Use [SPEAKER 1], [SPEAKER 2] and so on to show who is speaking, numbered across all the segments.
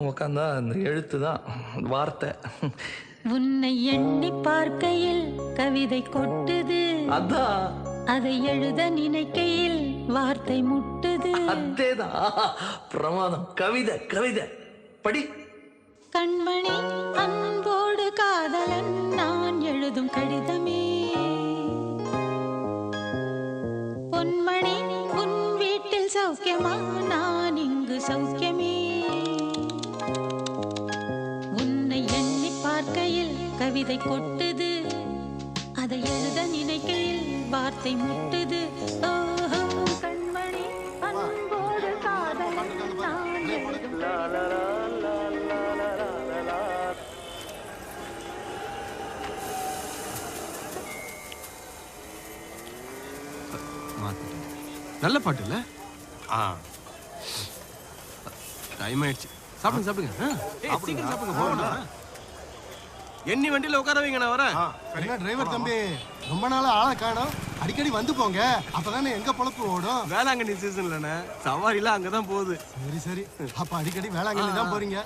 [SPEAKER 1] உக்காந்தா அந்த எழுத்து தான் வார்த்தை.
[SPEAKER 2] உன்னை எண்ணி பார்க்கையில் கவிதை கொட்டுது,
[SPEAKER 1] அதான்
[SPEAKER 2] அதை எழுத நினைக்கையில் வார்த்தை முட்டுது.
[SPEAKER 1] அதேதான். பிரமாதம். கவிதை கவிதை படி.
[SPEAKER 2] கண்மணி அன்போடு காதலன் நான் எழுதும் கடிதமே, பொன்மணி உன் வீட்டில் சௌக்கியமா நான் இங்கு சௌக்கியமே. உன்னை எண்ணி பார்க்கையில் கவிதை கொட்டுது, அதை எழுத நினைக்கையில் வார்த்தை முட்டுது. ஓஹோ கண்மணி அன்போடு காதலன் நான் எழுதும்
[SPEAKER 3] நல்ல பாட்டு இல்ல? டைம் ஆயிடுச்சு. சாப்பிடுங்க சாப்பிடுங்க. சீக்கிரம் சாப்பிடுங்க. போகணும். எண்ணி வண்டியில உட்கார வைங்க, நான் வரேன்.
[SPEAKER 4] என்ன டிரைவர் தம்பி, ரொம்ப நாளா ஆளை காணோம். அடிக்கடி வந்து போங்க, அப்பதானே எங்க பொழப்பு ஓடும்.
[SPEAKER 3] வேளாங்கண்ணி சீசன்லண்ணே, சவாரிலாம் அங்கதான் போகுது.
[SPEAKER 4] சரி சரி, அப்ப அடிக்கடி வேளாங்கண்ணி தான் போறீங்க.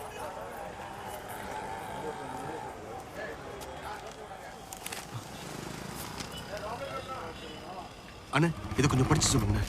[SPEAKER 3] அண்ணே, இதை கொஞ்சம் படிச்சு சொல்லுங்க.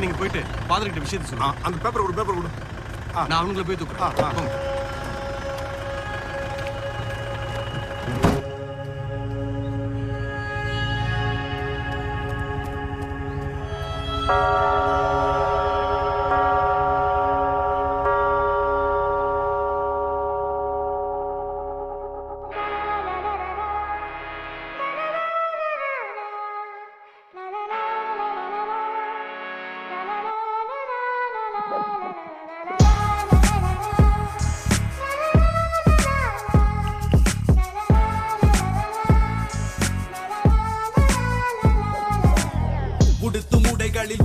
[SPEAKER 3] நீங்க போயிட்டு ஃபாதர் கிட்ட விஷயத்தை சொல்லுங்க.
[SPEAKER 5] அந்த பேப்பர் கொடு.
[SPEAKER 3] நான் அவங்கள போய் தூக்குறேன்.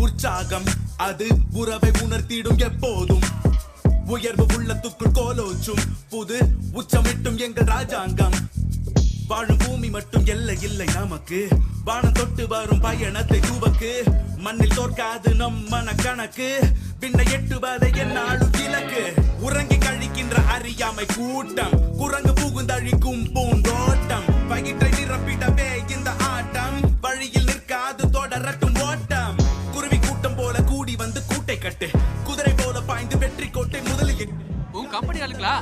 [SPEAKER 6] உற்சாகம் அது உறவை உணர்த்திடும் எப்போதும், உயர்வு உள்ளத்துக்குள் கோலோச்சும் புது உச்சமிட்டும் எங்கள் ராஜாங்கம். வாழும் பூமி மட்டும் எல்லை இல்லை நமக்கு, வானம் தொட்டு வரும் பயணத்தை தூவக்கு, மண்ணில் தோற்காது நம் மனக்கணக்கு, பின்ன எட்டுவதை என்னாலும் இலக்கு. உறங்கி கழிக்கின்ற அறியாமை கூட்டம், குரங்கு புகுந்தழிக்கும் பூந்தோட்டம், பகிற்றை நிரப்பிடவே இந்த ஆட்டம், வழியில் நிற்காது தொடரட்டும் ஓட்டம். குருவி கூட்டம் போல கூடி வந்து கூட்டை கட்டு, குதிரை போல பாய்ந்து வெற்றி கோட்டை முதலில்.
[SPEAKER 7] உன் கம்பெனி ஆளுங்களா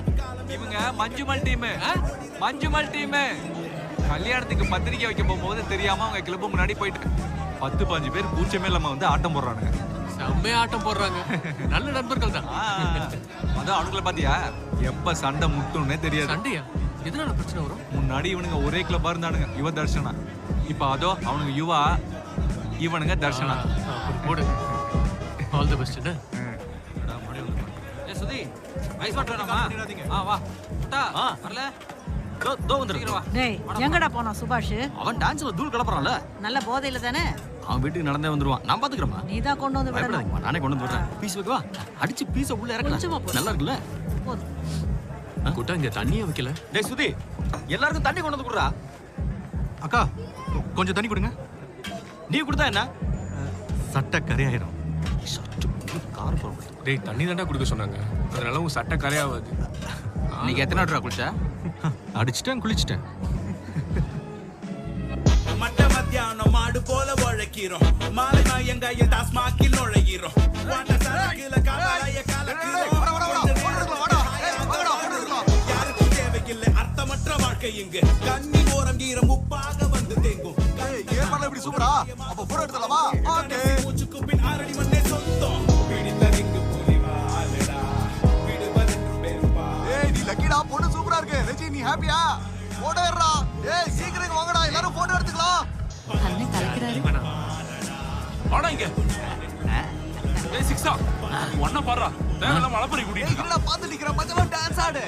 [SPEAKER 7] இவங்க? மஞ்சுமல் டீம். கல்யாணத்துக்கு பத்திரிக்கை வைக்க போகும்போது தெரியாம அவங்க கிளப்பு முன்னாடி போயிட்டு 10-15 பேர் பூச்சமே இல்லாம வந்து ஆட்டம் போடுறானுங்க.
[SPEAKER 8] செம்மையா ஆட்டம் போடுறாங்க. நல்ல நண்பர்கள் தான்.
[SPEAKER 7] அதான் அவனுங்களை பாத்தியா, எப்ப சண்டை முட்டும்னே தெரியாது.
[SPEAKER 8] சண்டையா? எதனால பிரச்சனை வரும்?
[SPEAKER 7] முன்னாடி இவனுங்க ஒரே கிளப்பா இருந்தானுங்க, இவ தர்ஷனா. இப்ப அதோ அவனுங்க யுவா, இவனுங்க தர்ஷனா.
[SPEAKER 8] போடு. All the best.
[SPEAKER 7] சுதி ஐஸ் வாட்டர் வேணாமா? வா முட்டா வரல. தோ வந்துருவா.
[SPEAKER 9] டேய் எங்கடா போனா சுபாஷ்?
[SPEAKER 7] அவன் டான்ஸ்ல தூள் கலப்பறான்ல.
[SPEAKER 9] நல்ல போதையில தானே?
[SPEAKER 7] அவன் வீட்டுக்கு நடந்தே வந்துருவான். நான் பாத்துக்கறேன்.
[SPEAKER 9] நீ தான் கொண்டு வந்து விடணும்.
[SPEAKER 7] நானே கொண்டு வந்து விடுறேன். பீஸ் வைக்கவா? அடிச்சு பீஸ உள்ள இறக்கணும். நல்லா இருக்குல்ல?
[SPEAKER 9] போதும்.
[SPEAKER 8] குட்டா இங்க தண்ணியே வைக்கல.
[SPEAKER 7] டேய் சுதி, எல்லாருக்கும் தண்ணி கொண்டு வந்து குடுறா. அக்கா கொஞ்சம் தண்ணி கொடுங்க. நீ கொடுத்தா என்ன? சட்டை கரையாயிடும். கார் போற.
[SPEAKER 8] டேய் தண்ணி தாண்டா குடிக்க சொன்னாங்க, அதனால உன் சட்டை கரையாவாது.
[SPEAKER 7] நீங்க எத்தனை வாட்டரா குளிச்ச? அடிச்சிட்டேன், குளிச்சிட்டேன்.
[SPEAKER 6] மட்ட மத்தியானம் மாடு போல உழைக்கிறோம், மாலை மாயங்காயில் டாஸ்மாகில் நுழைகிறோம், யாருக்கும் தேவையில்லை அர்த்தமற்ற வாழ்க்கை இங்கு, கண்ணி ஓரம் ஈரம் உப்பாக வந்து தேங்கும். மூச்சுக்கு பின் 6 அடி மண்ணே சொந்தம், பிடித்ததிங்கு புலிவாலடா, விடுவதென்று பெரும்பா.
[SPEAKER 5] லக்கிடா, பொண்ணு சூப்பரா இருக்கு. ரஜி நீ ஹாப்பியா? ஓடேறா.
[SPEAKER 3] ஏய் சீக்கிரம் வாங்கடா எல்லாரும் போட்டோ எடுத்துக்கலாம்.
[SPEAKER 2] அண்ணன் கலக்குறாரு.
[SPEAKER 8] வாடா இங்க. ஏய் சிக்ஸா ஒண்ணா பாறா. தேவல மலப்பரி கூட்டிட்டு.
[SPEAKER 3] ஏய் என்னடா பாத்து நிக்கிற மச்சான் டான்ஸ் ஆடு.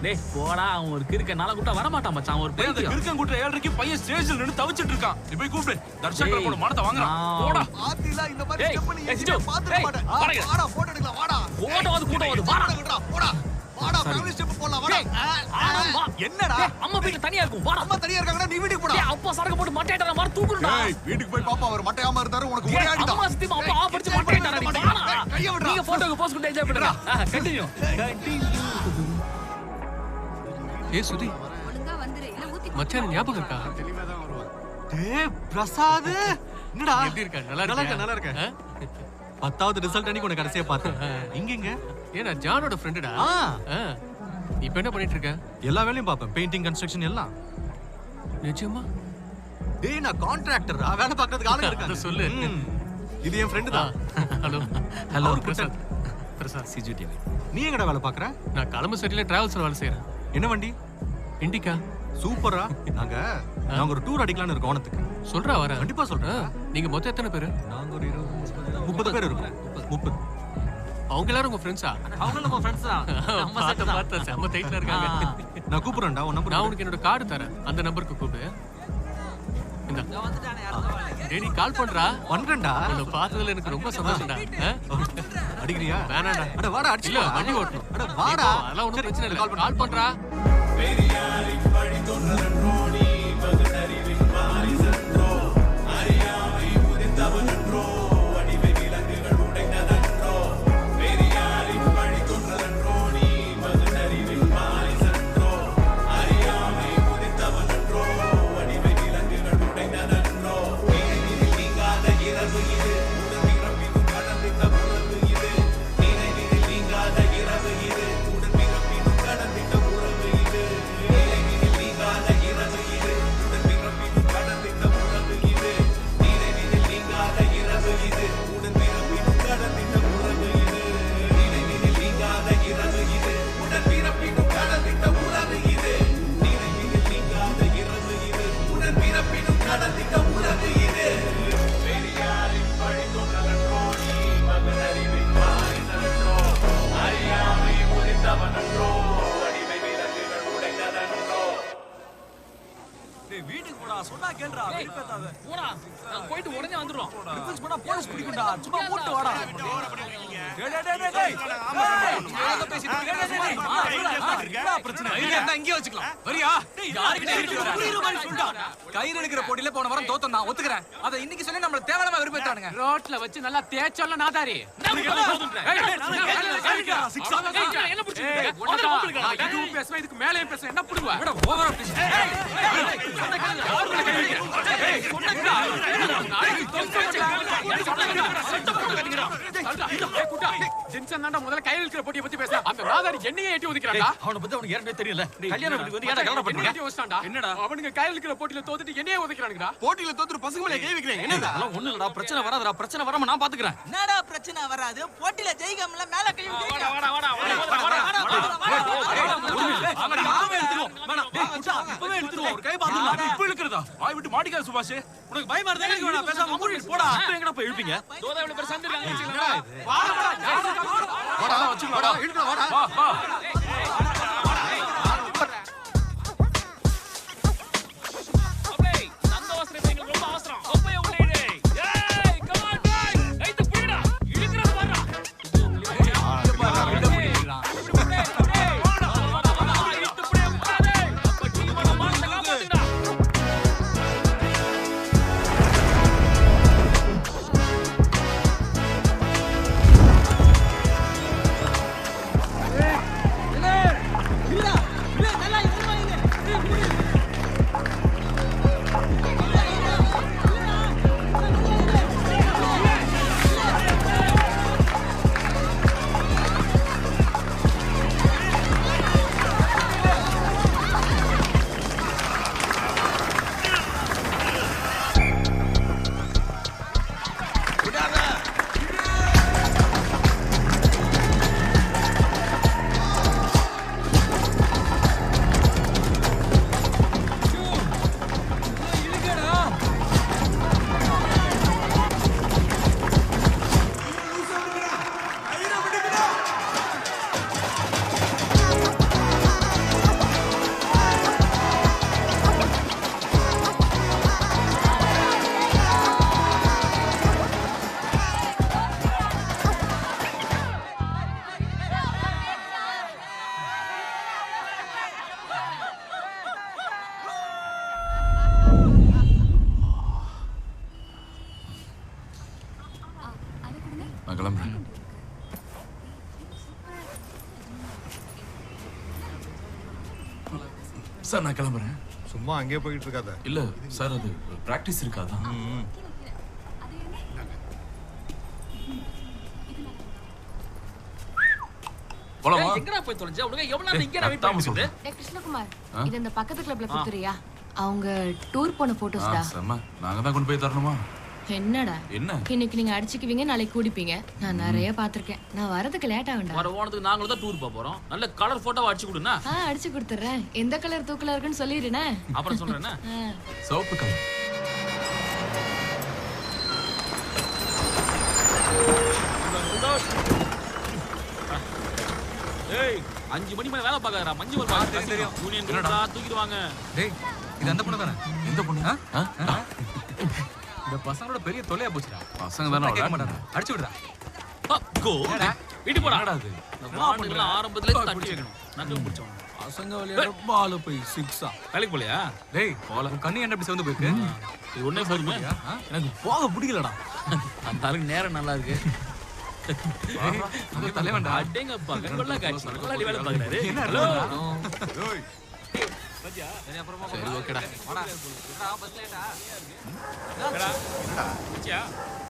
[SPEAKER 5] டேய் போடா அவன் ஒரு கிறுக்க நாள கூட்ட வர மாட்டான் மச்சான் ஒரு
[SPEAKER 8] அந்த
[SPEAKER 5] பைத்தியம்.
[SPEAKER 8] கிறுக்கன் கூட்ட 7:30க்கு பையன் ஸ்டேஜ்ல நின்னு தவிச்சிட்டு இருக்கான். நீ போய் கூப்பிடு. தர்ஷகர போட மானத வாங்குறான். போடா.
[SPEAKER 3] பாத்தில இந்த மாதிரி
[SPEAKER 5] ஏய்,
[SPEAKER 3] ஸ்டெப் பண்ணி
[SPEAKER 5] ஏய், சிச்சு,
[SPEAKER 3] பாத்துக்க
[SPEAKER 5] ஏய்,
[SPEAKER 3] மாட்டேன்.
[SPEAKER 5] பாருங்க.
[SPEAKER 3] வாடா போட்டோ எடுக்கலாம் வாடா.
[SPEAKER 5] போட்டோ வந்து கூட்ட வந்து வாடா.
[SPEAKER 3] போடா. வாடா ஃபேமிலி ஸ்டெப் போடலாம் வாடா.
[SPEAKER 5] வா.
[SPEAKER 3] என்னடா?
[SPEAKER 5] டேய், அம்மா வீட்ல தனியா இருக்கும். வாடா.
[SPEAKER 3] அம்மா தனியா இருக்காங்கடா நீ வீட்டுக்கு போடா.
[SPEAKER 5] டேய் அப்பா சரக்கு போட்டு மட்டையடற மாதிரி தூக்குறடா.
[SPEAKER 3] ஏய் வீட்டுக்கு போய் பாப்பா அவர் மட்டையாம இருந்தாரு உனக்கு ஒரே அடிதான்.
[SPEAKER 5] அம்மா சத்தியமா அப்பா ஆபடிச்சு மட்டையடறடி. வாடா.
[SPEAKER 3] கைய விடுடா.
[SPEAKER 5] நீங்க போட்டோக்கு போஸ் பண்ணி என்ஜாய் பண்ணுடா. கண்டினியூ.
[SPEAKER 8] ஏய் சுதி மச்சான் ஞாபகம் இருக்கா?
[SPEAKER 3] டேய் பிரசாத் என்னடா
[SPEAKER 8] எப்படி இருக்க? நல்லா இருக்க.
[SPEAKER 3] 10வது ரிசல்ட் அன்னைக்கு உனக்கு கடைசியா பார்த்தேன். இங்க
[SPEAKER 8] ஏன்னா ஜானோட ஃப்ரெண்டுடா. இப்போ என்ன பண்ணிட்டு இருக்க?
[SPEAKER 3] எல்லா வேலையும் பாப்பேன். பெயிண்டிங் கன்ஸ்ட்ரக்ஷன் எல்லாம்.
[SPEAKER 8] நிஜமா?
[SPEAKER 3] டேய் நான் கான்ட்ராக்டர். வேலை பார்க்கிறதுக்கு ஆளுங்க இருக்காங்க.
[SPEAKER 8] அத சொல்லு.
[SPEAKER 3] இது என் ஃப்ரெண்ட் தான்.
[SPEAKER 8] ஹலோ பிரசாத்
[SPEAKER 3] சிஜிடிவி. நீ எங்கடா வேலை பார்க்கற?
[SPEAKER 8] நான் கிளம்பு சரியில்லை டிராவல்ஸ்ல வேலை செய்யறேன்.
[SPEAKER 3] என்ன வண்டி?
[SPEAKER 8] இண்டிகா.
[SPEAKER 3] சூப்பரா. நாங்க ஒரு டூர் அடிக்கலாம்னு இருக்கோம் ஓணத்துக்கு.
[SPEAKER 8] சொல்றா வரேன்.
[SPEAKER 3] கண்டிப்பா சொல்றேன்.
[SPEAKER 8] நீங்க மொத்தம் எத்தனை பேரு?
[SPEAKER 3] நாங்க ஒரு 30 பேர் இருக்கோம். 30.
[SPEAKER 8] அவங்க எல்லாரும் உங்க ஃப்ரெண்ட்ஸா?
[SPEAKER 5] அவங்களும் நம்ம ஃப்ரெண்ட்ஸ் தான். நம்ம செட் தான்.
[SPEAKER 8] பார்த்த செம்ம டைட்ல இருக்காங்க.
[SPEAKER 3] நான் கூப்பிடுறேன்டா உன் நம்பர்.
[SPEAKER 8] நான் உனக்கு என்னோட கார்டு தரேன். அந்த நம்பருக்கு கூப்பிடு. இந்த டேய் நீ கால் பண்றா.
[SPEAKER 3] பண்றேன்டா.
[SPEAKER 8] உன்னை பார்த்ததுல எனக்கு ரொம்ப சந்தோஷம்டா.
[SPEAKER 3] அடிக்கிறியா?
[SPEAKER 8] வேணாடா.
[SPEAKER 3] அட வாடா அடிச்சு.
[SPEAKER 8] இல்ல வண்டி ஓட்டணும்.
[SPEAKER 3] அட வாடா.
[SPEAKER 8] அதெல்லாம் ஒண்ணும் பிரச்சனை இல்ல. கால் பண்றா.
[SPEAKER 5] வீட்டுக்கு போடா சொன்னா கேளுடா வெறுப்பேத்தாத.
[SPEAKER 8] போடா. நான் போயிட்டு உடனே வந்துறோம்.
[SPEAKER 5] டிஃபென்ஸ் பண்ணா போலீஸ் பிடிக்கும்டா. சும்மா போட்டு வாடா. டேய். ஏதோ பேசிட்டு என்ன பிரச்சனை?
[SPEAKER 7] இருந்தா இங்கே வச்சுக்கலாம். வரியா?
[SPEAKER 5] யார்கிட்ட புரியுற மாதிரி சொல்டா. கயிறு எடுக்கிற போட்டில போன வாரம் தோத்தோம் நான் ஒத்துக்கறேன். அத இன்னைக்கு சொல்லி நம்மள தேவலமா வெறுப்பேத்தானுங்க.
[SPEAKER 8] ரோட்ல வச்சு நல்லா தேய்ச்சல்ல நாதாரி. என்ன புடிச்சிருக்க? இதுவும் பேசுவேன் இதுக்கு மேலேயும் பேசுவேன். என்ன புடுவா?
[SPEAKER 5] ஓவரா பேசு.
[SPEAKER 8] முதல்ல கையில் இருக்கிற போட்டியை பத்தி பேச அந்த நாதாரி என்னையே ஏற்றி ஒதுக்கிறான்டா.
[SPEAKER 5] அவனை பத்தி அவனுக்கு ஏற்கனவே தெரியல. கல்யாணம் வீட்டுக்கு வந்து ஏன்டா கல்யாணம் பண்ணீங்க?
[SPEAKER 8] ஏற்றி வச்சிட்டான்டா.
[SPEAKER 5] என்னடா?
[SPEAKER 8] அவனுங்க கையில் இருக்கிற போட்டியில தோத்துட்டு என்னையே ஒதுக்கிறானுங்கடா.
[SPEAKER 3] போட்டியில தோத்துற பசங்க மேல கை வைக்கிறேன். என்னடா?
[SPEAKER 5] அதெல்லாம் ஒண்ணு இல்லடா. பிரச்சனை வராதடா. பிரச்சனை வராம நான் பாத்துக்கறேன்.
[SPEAKER 9] என்னடா பிரச்சனை வராது? போட்டில ஜெயிக்காமல மேல கை
[SPEAKER 8] வாடா வாடா வாடா வாடா.
[SPEAKER 5] அவன் நாமே எடுத்துறோம். வேணாம். டேய் குட்டா இப்பவே எடுத்துறோம். ஒரு கை பாத்துடலாம்.
[SPEAKER 8] இப்ப இழுக்கிறதா? வாய் விட்டு மாட்டிக்காத சுபாஷ்.
[SPEAKER 5] உனக்கு பயமா இருந்தா எனக்கு வேணா பேசாம மூடி போடா. இப்ப எங்கடா போய் இழுப்பீங்க?
[SPEAKER 8] தோதா இவ்வளவு பேர் சந்திருக்காங்க.
[SPEAKER 3] வாடா வாடா இழுடா வாடா.
[SPEAKER 8] வா வா.
[SPEAKER 5] சார் நான் கிளம்புறேன்.
[SPEAKER 10] சும்மா அங்கேயே போயிட்டு இருக்காத.
[SPEAKER 5] இல்ல சார் அது பிராக்டிஸ் இருக்காதான். போலாமா?
[SPEAKER 8] எங்கடா போய் தொலைஞ்ச? உனக்கு எவ்வளவு நேரம் இங்க வெயிட் பண்ணிட்டு?
[SPEAKER 11] கிருஷ்ணகுமார், இது இந்த பக்கத்து கிளப்ல கொடுத்துறியா? அவங்க டூர் போன போட்டோஸ்டா.
[SPEAKER 5] செம்ம. நாங்க தான் கொண்டு போய் தரணுமா?
[SPEAKER 11] என்னடா?
[SPEAKER 5] என்ன?
[SPEAKER 11] இன்னைக்கு நீங்க அடிச்சுக்குவீங்க, நாளைக்கு கூடிப்பீங்க. நான் நிறைய பாத்திருக்கேன். நான் வரதுக்கு லேட் ஆகும்டா.
[SPEAKER 8] வர ஓனத்துக்கு நாங்களும் தான் டூர் போறோம். நல்ல கலர் போட்டோவா அடிச்சு கொடுனா.
[SPEAKER 11] அடிச்சு கொடுத்துறேன். எந்த கலர் தூக்கலா இருக்குன்னு சொல்லிடுனே.
[SPEAKER 8] அப்புறம் சொல்றேன்னா.
[SPEAKER 5] சிவப்பு கலர்.
[SPEAKER 8] ஏய் 5 மணி மேல வேலை பார்க்கறா. மஞ்சு வர தெரியும். யூனியன் குரூப்டா தூக்கிடுவாங்க.
[SPEAKER 7] டேய் இது அந்த பொண்ணு தானே? எந்த பொண்ணு? இந்த பசங்களோட பெரிய தொல்லையா போச்சுடா.
[SPEAKER 5] பசங்க தானே
[SPEAKER 7] கேட்க மாட்டாங்க. அடிச்சு விடுடா.
[SPEAKER 8] கோ. வீட்டு போடா.
[SPEAKER 5] என்னடா இது?
[SPEAKER 8] வாண்டல ஆரம்பத்துல இருந்து தட்டி வைக்கணும். நட்டு முடிச்சோம்.
[SPEAKER 5] பசங்க விளையாட பால் போய் 6
[SPEAKER 8] வேலைக்கு போலையா?
[SPEAKER 7] டேய் போல. கண்ணி என்ன இப்படி சேர்ந்து போயிருக்கு?
[SPEAKER 8] இது ஒண்ணே சொல்லுங்க. எனக்கு போக பிடிக்கலடா. அந்த ஆளுக்கு நேரம் நல்லா இருக்கு.
[SPEAKER 7] அது தலைவன்டா.
[SPEAKER 8] அடேங்கப்பா கண்கொள்ளா காட்சி. நல்லா வேலை பார்க்கறாரு.
[SPEAKER 7] ஹலோ.
[SPEAKER 10] ஏய்
[SPEAKER 8] பத்தியா? சரி அப்புறமா
[SPEAKER 5] சரி ஓகேடா.
[SPEAKER 8] வாடா. என்னடா பஸ் லேட்டா? என்னடா? பத்தியா?